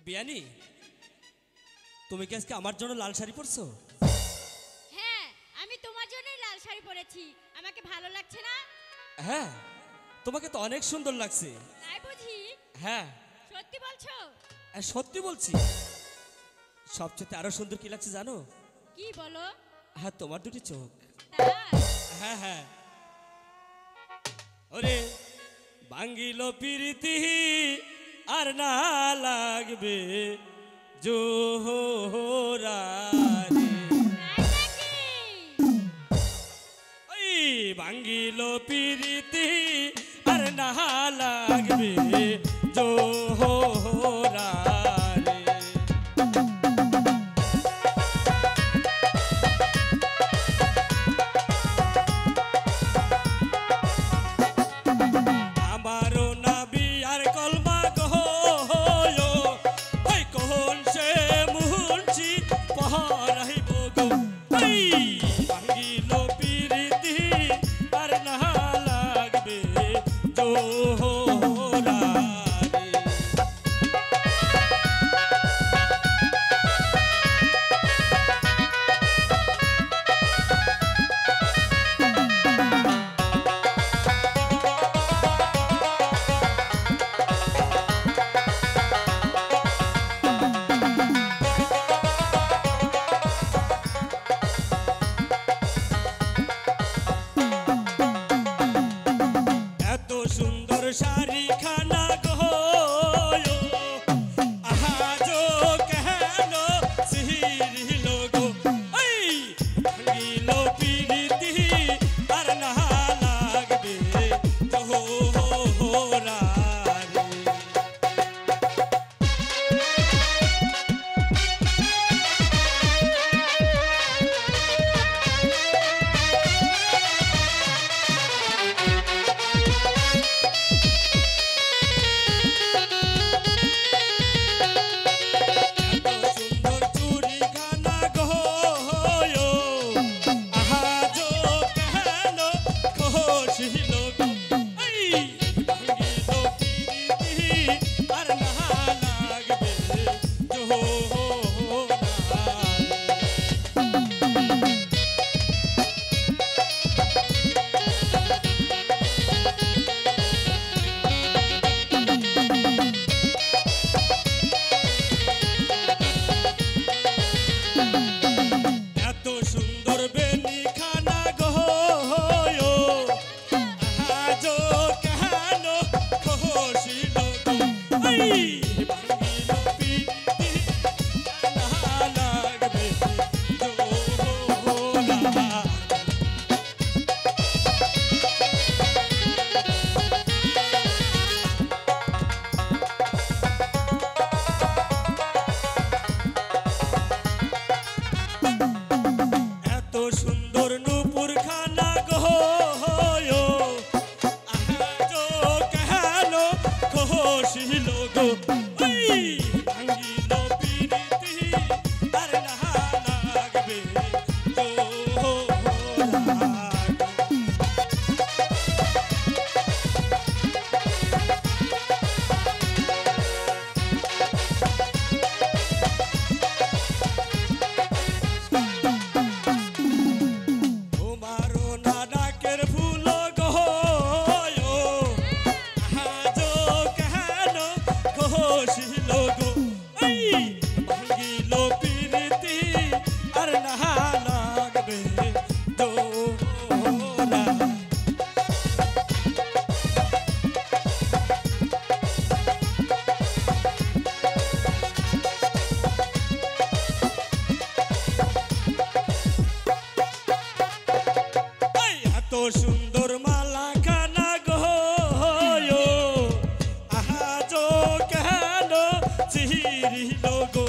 বিয়ানি, তুমি কি আজকে আমার জন্য লাল শাড়ি পরছো? হ্যাঁ, আমি তোমার জন্যই লাল শাড়ি পরেছি। আমাকে ভালো লাগছে না? হ্যাঁ, তোমাকে তো অনেক সুন্দর লাগছে। তাই বুঝি? হ্যাঁ, সত্যি বলছো? সত্যি বলছি। সবচেয়ে আরো সুন্দর কি লাগছে জানো? কি বলো? হ্যাঁ, তোমার দুটি চোখ। তাই? হ্যাঁ হ্যাঁ। ওরে ভাঙ্গিল প্রীতি আর না লাগবে জোহরা রে। তাই নাকি? ওই ভাঙ্গিল প্রীতি আর না লাগবে জোহরা রে। আমারও নাবি আর কলমা গো ওই কোন সে মুহূর্তি পহরাইব গো। ওই ভাঙ্গিল প্রীতি আর না লাগবে জোহরা রে। এত সুন্দর শাড়ি খানা গো আহাজো কেন সিহিরিল গো। ওই ভাঙ্গিল প্রীতি আর না লাগবে জোহরা রে। এত সুন্দর চুড়ি খানা গো আহাজো কেন খসিল গো। এই ভাঙ্গিল প্রীতি আর না লাগবে জোহরা রে। এত সুন্দর বেনি খানা গো আজো কেন খসিল গো। ওই ভাঙ্গিল প্রীতি আর না লাগবে জোহরা। এত সুন্দর নূপুর খানা গো আহাজো কেন খসিল গো। ওই ভাঙ্গিল প্রীতি আর না লাগবে জোহরা। তোমারও না ডাকের ফুল গো আজো কেন খসিল গো। ওই ভাঙ্গিল প্রীতি আর না লাগবে জোহরা। এই এত সুন্দর মালা খানা গো আহাজো কেন সিহিরিল গো।